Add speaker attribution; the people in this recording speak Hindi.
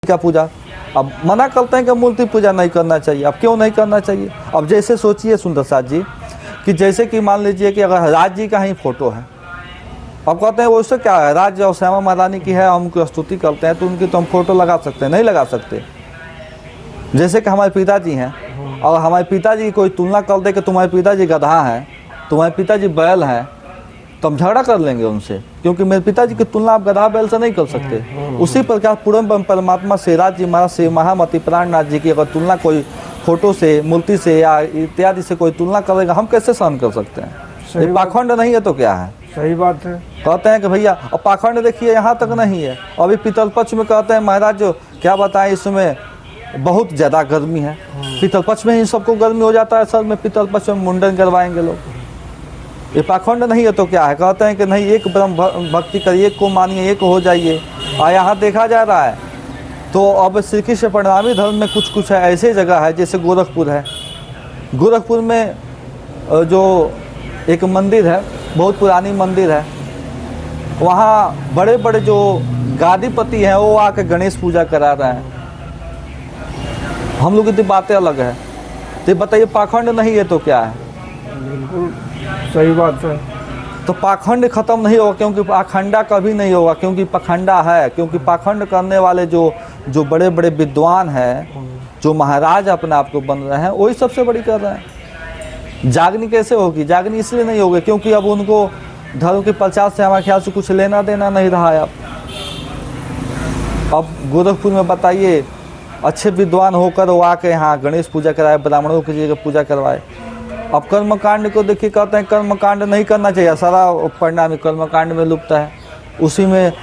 Speaker 1: का पूजा। अब मना करते हैं कि मूर्ति पूजा नहीं करना चाहिए। अब क्यों नहीं करना चाहिए? अब जैसे सोचिए सुंदर साथ जी कि जैसे कि मान लीजिए कि अगर राज जी का ही फोटो है, अब कहते हैं वो उससे क्या है, राज और श्यामा महारानी की है, हम उनकी स्तुति करते हैं तो उनकी तो हम फोटो लगा सकते हैं? नहीं लगा सकते। जैसे कि हमारे पिताजी हैं और हमारे पिताजी की कोई तुलना कर दे कि तुम्हारे पिताजी गधा हैं, तुम्हारे पिताजी बैल हैं, तो हम झगड़ा कर लेंगे उनसे, क्योंकि मेरे पिताजी की तुलना आप गधा बैल से नहीं कर सकते। उसी प्रकार पूर्ण परमात्मा से राज जी महाराज से महामती प्राणनाथ जी की अगर तुलना कोई फोटो से, मूर्ति से या इत्यादि से कोई तुलना करेगा, हम कैसे सहन कर सकते हैं? ये पाखंड नहीं है तो क्या है?
Speaker 2: सही बात है।
Speaker 1: कहते हैं कि भैया, और पाखंड देखिए यहाँ तक नहीं है, अभी पितल पक्ष में कहते हैं महाराज जो क्या बताएं, इसमें बहुत ज़्यादा गर्मी है। पितल पक्ष में ही सबको गर्मी हो जाता है, सर में पितल पक्ष में मुंडन करवाएंगे लोग। ये पाखंड नहीं है तो क्या है? कहते हैं कि नहीं, एक ब्रह्म भक्ति करिए, एक को मानिए, एक हो जाइए। और यहाँ देखा जा रहा है तो अब श्री कृष्ण परिणामी धर्म में कुछ कुछ है ऐसे जगह है, जैसे गोरखपुर है। गोरखपुर में जो एक मंदिर है, बहुत पुरानी मंदिर है, वहाँ बड़े बड़े जो गादीपति हैं वो आके गणेश पूजा करा रहे हैं। हम लोग की तो बातें अलग है। तो बताइए, पाखंड नहीं है तो क्या है?
Speaker 2: बिल्कुल सही बात है।
Speaker 1: तो पाखंड खत्म नहीं होगा, क्योंकि पाखंडा कभी नहीं होगा, क्योंकि पाखंडा है। क्योंकि पाखंड करने वाले जो बड़े बड़े विद्वान हैं, जो महाराज अपने आप को बन रहे हैं, वही सबसे बड़ी कर रहे हैं। जागनी कैसे होगी? जागनी इसलिए नहीं होगी क्योंकि अब उनको धर्म के प्रचार से हमारे ख्याल से कुछ लेना देना नहीं रहा है। अब गोरखपुर में बताइए, अच्छे विद्वान होकर वो आके यहाँ गणेश पूजा कराए, ब्राह्मणों की जगह पूजा करवाए। अब कर्मकांड को देखिए, कहते हैं कर्मकांड नहीं करना चाहिए, सारा परिणामी कर्मकांड में लुप्त है। उसी में